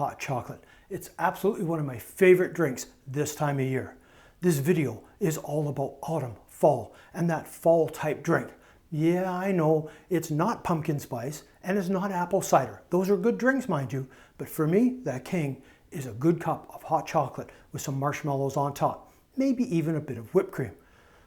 hot chocolate. It's absolutely one of my favorite drinks this time of year. This video is all about autumn, fall, and that fall type drink. Yeah, I know it's not pumpkin spice and it's not apple cider. Those are good drinks, mind you, but for me, the king is a good cup of hot chocolate with some marshmallows on top, maybe even a bit of whipped cream.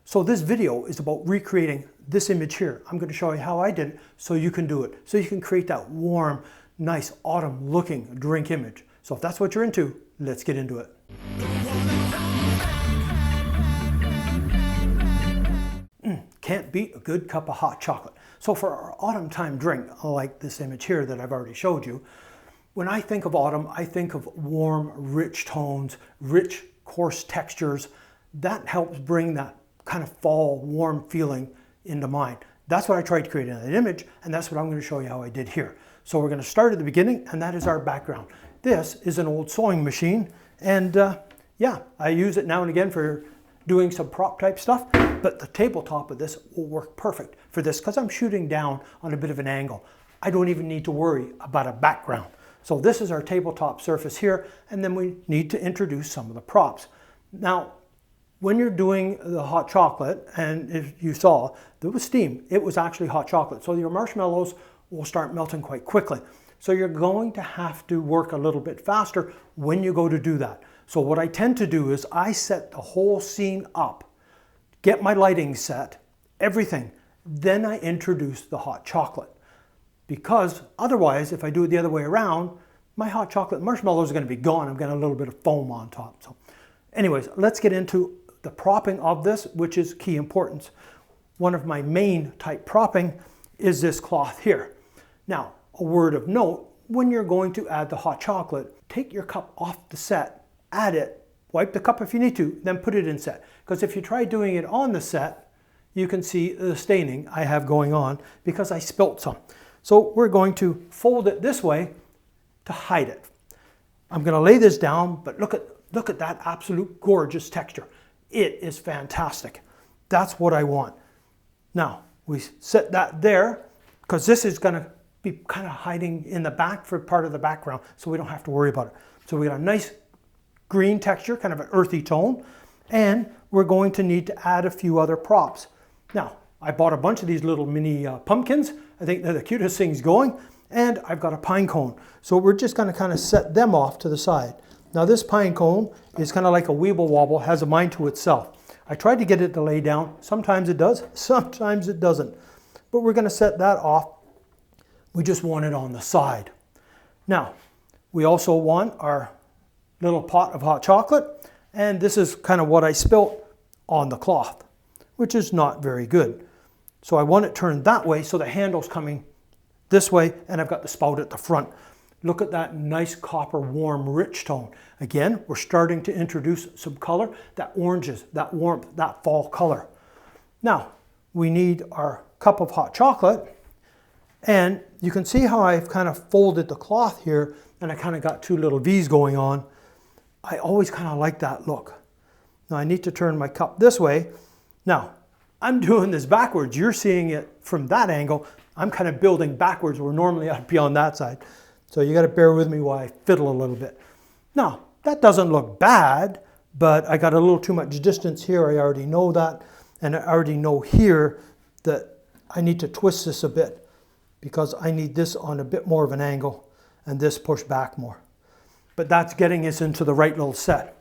So this video is about recreating this image here. I'm going to show you how I did it so you can do it. So you can create that warm, nice autumn looking drink image. So if that's what you're into, let's get into it. Can't beat a good cup of hot chocolate. So for our autumn time drink, like this image here that I've already showed you, when I think of autumn, I think of warm, rich tones, rich, coarse textures. That helps bring that kind of fall, warm feeling into mind. That's what I tried to create in that image, and that's what I'm going to show you how I did here. So we're going to start at the beginning, and that is our background. This is an old sewing machine, and yeah, I use it now and again for doing some prop type stuff, but the tabletop of this will work perfect for this because I'm shooting down on a bit of an angle. I don't even need to worry about a background. So this is our tabletop surface here, and then we need to introduce some of the props. Now, when you're doing the hot chocolate, and if you saw, there was steam. It was actually hot chocolate. So your marshmallows will start melting quite quickly. So you're going to have to work a little bit faster when you go to do that. So what I tend to do is I set the whole scene up, get my lighting set, everything. Then I introduce the hot chocolate. Because otherwise, if I do it the other way around, my hot chocolate marshmallows are going to be gone. I'm getting a little bit of foam on top. So anyways, let's get into the propping of this, which is key importance. One of my main type propping is this cloth here. Now, a word of note, when you're going to add the hot chocolate, take your cup off the set, add it, wipe the cup if you need to, then put it in set. Because if you try doing it on the set, you can see the staining I have going on because I spilt some. So we're going to fold it this way to hide it. I'm going to lay this down, but look at that absolute gorgeous texture. It is fantastic. That's what I want. Now, we set that there because this is going to be kind of hiding in the back for part of the background, so we don't have to worry about it. So we got a nice green texture, kind of an earthy tone, and we're going to need to add a few other props. Now, I bought a bunch of these little mini pumpkins. I think they're the cutest things going, and I've got a pine cone. So we're just going to kind of set them off to the side. Now this pine cone is kind of like a weeble wobble, has a mind to itself. I tried to get it to lay down. Sometimes it does, sometimes it doesn't. But we're going to set that off. We just want it on the side. Now, we also want our little pot of hot chocolate, and this is kind of what I spilt on the cloth, which is not very good. So I want it turned that way so the handle's coming this way, and I've got the spout at the front. Look at that nice copper, warm, rich tone. Again, we're starting to introduce some color, that oranges, that warmth, that fall color. Now, we need our cup of hot chocolate, and you can see how I've kind of folded the cloth here, and I kind of got two little V's going on. I always kind of like that look. Now I need to turn my cup this way. Now, I'm doing this backwards. You're seeing it from that angle. I'm kind of building backwards where normally I'd be on that side. So you got to bear with me while I fiddle a little bit. Now, that doesn't look bad, but I got a little too much distance here. I already know that. And I already know here that I need to twist this a bit because I need this on a bit more of an angle and this pushed back more. But that's getting us into the right little set.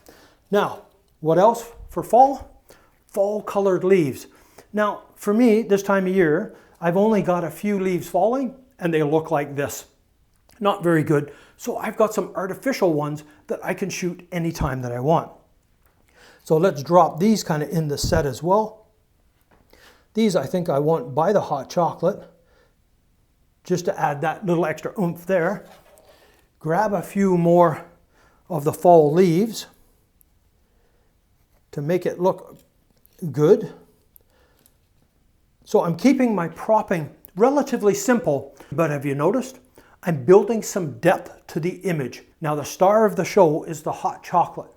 Now, what else for fall? Fall colored leaves. Now, for me, this time of year, I've only got a few leaves falling and they look like this. Not very good. So I've got some artificial ones that I can shoot anytime that I want. So let's drop these kind of in the set as well. These I think I want by the hot chocolate, just to add that little extra oomph there. Grab a few more of the fall leaves to make it look good. So I'm keeping my propping relatively simple, but have you noticed? I'm building some depth to the image. Now the star of the show is the hot chocolate.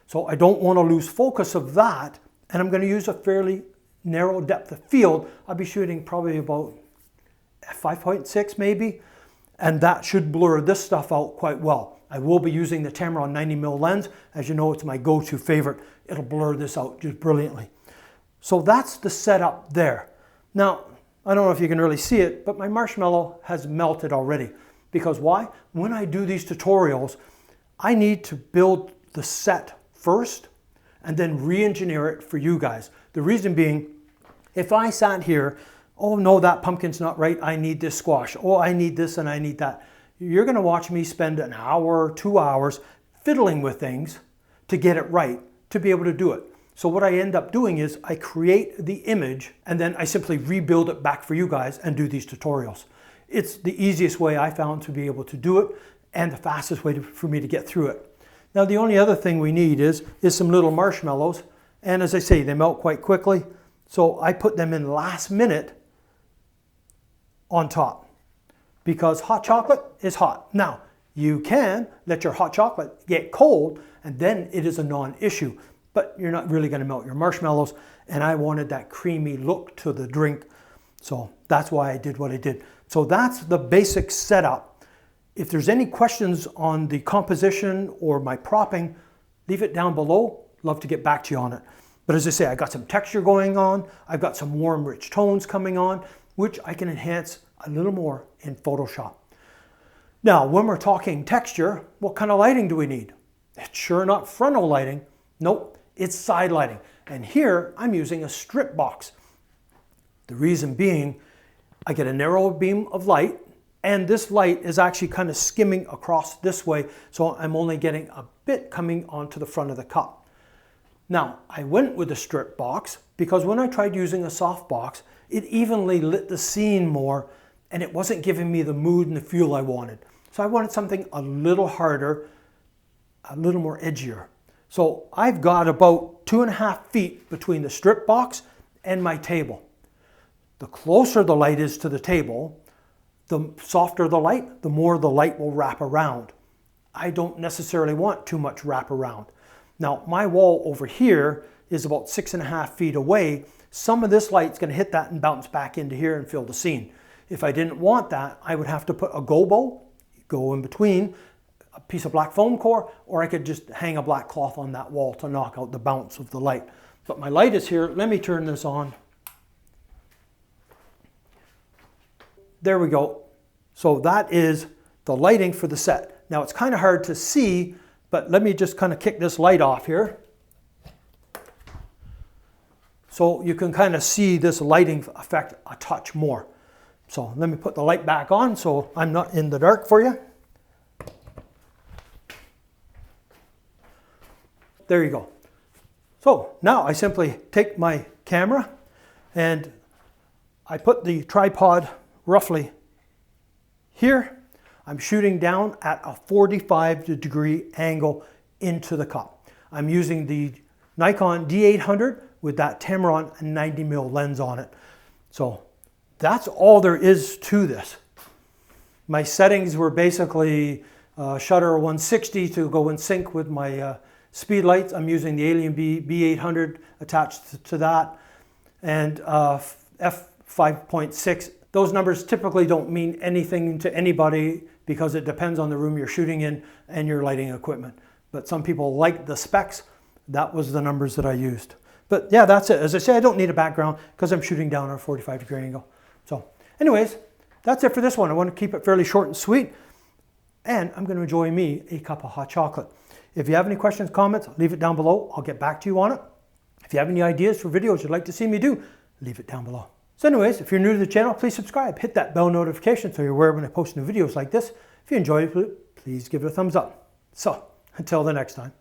So I don't want to lose focus of that, and I'm going to use a fairly narrow depth of field. I'll be shooting probably about 5.6 maybe, and that should blur this stuff out quite well. I will be using the Tamron 90mm lens. As you know, it's my go-to favorite. It'll blur this out just brilliantly. So that's the setup there. Now, I don't know if you can really see it, but my marshmallow has melted already. Because why? When I do these tutorials, I need to build the set first and then re-engineer it for you guys. The reason being, if I sat here, oh no, that pumpkin's not right, I need this squash, oh I need this and I need that. You're gonna watch me spend an hour, 2 hours fiddling with things to get it right, to be able to do it. So what I end up doing is I create the image and then I simply rebuild it back for you guys and do these tutorials. It's the easiest way I found to be able to do it and the fastest way for me to get through it. Now the only other thing we need is some little marshmallows, and as I say, they melt quite quickly, so I put them in last minute on top because hot chocolate is hot. Now you can let your hot chocolate get cold and then it is a non-issue, but you're not really going to melt your marshmallows, and I wanted that creamy look to the drink, so that's why I did what I did. So that's the basic setup. If there's any questions on the composition or my propping, leave it down below. Love to get back to you on it. But as I say, I got some texture going on. I've got some warm, rich tones coming on, which I can enhance a little more in Photoshop. Now, when we're talking texture, what kind of lighting do we need? It's sure not frontal lighting. Nope, it's side lighting. And here I'm using a strip box. The reason being, I get a narrow beam of light, and this light is actually kind of skimming across this way, so I'm only getting a bit coming onto the front of the cup. Now, I went with a strip box because when I tried using a soft box, it evenly lit the scene more, and it wasn't giving me the mood and the feel I wanted. So I wanted something a little harder, a little more edgier. So I've got about 2.5 feet between the strip box and my table. The closer the light is to the table, the softer the light, the more the light will wrap around. I don't necessarily want too much wrap around. Now, my wall over here is about 6.5 feet away. Some of this light's going to hit that and bounce back into here and fill the scene. If I didn't want that, I would have to put a gobo, go in between, a piece of black foam core, or I could just hang a black cloth on that wall to knock out the bounce of the light. But my light is here. Let me turn this on. There we go. So that is the lighting for the set. Now it's kind of hard to see, but let me just kind of kick this light off here. So you can kind of see this lighting effect a touch more. So let me put the light back on so I'm not in the dark for you. There you go. So now I simply take my camera and I put the tripod roughly here. I'm shooting down at a 45-degree angle into the cup. I'm using the Nikon D800 with that Tamron 90mm lens on it. So that's all there is to this. My settings were basically shutter 160 to go in sync with my speed lights. I'm using the Alien B800 attached to that, and f5.6. Those numbers typically don't mean anything to anybody because it depends on the room you're shooting in and your lighting equipment. But some people like the specs. That was the numbers that I used. But yeah, that's it. As I say, I don't need a background because I'm shooting down at a 45-degree angle. So anyways, that's it for this one. I want to keep it fairly short and sweet. And I'm going to enjoy me a cup of hot chocolate. If you have any questions, comments, leave it down below. I'll get back to you on it. If you have any ideas for videos you'd like to see me do, leave it down below. So anyways, if you're new to the channel, please subscribe. Hit that bell notification so you're aware when I post new videos like this. If you enjoyed it, please give it a thumbs up. So, until the next time.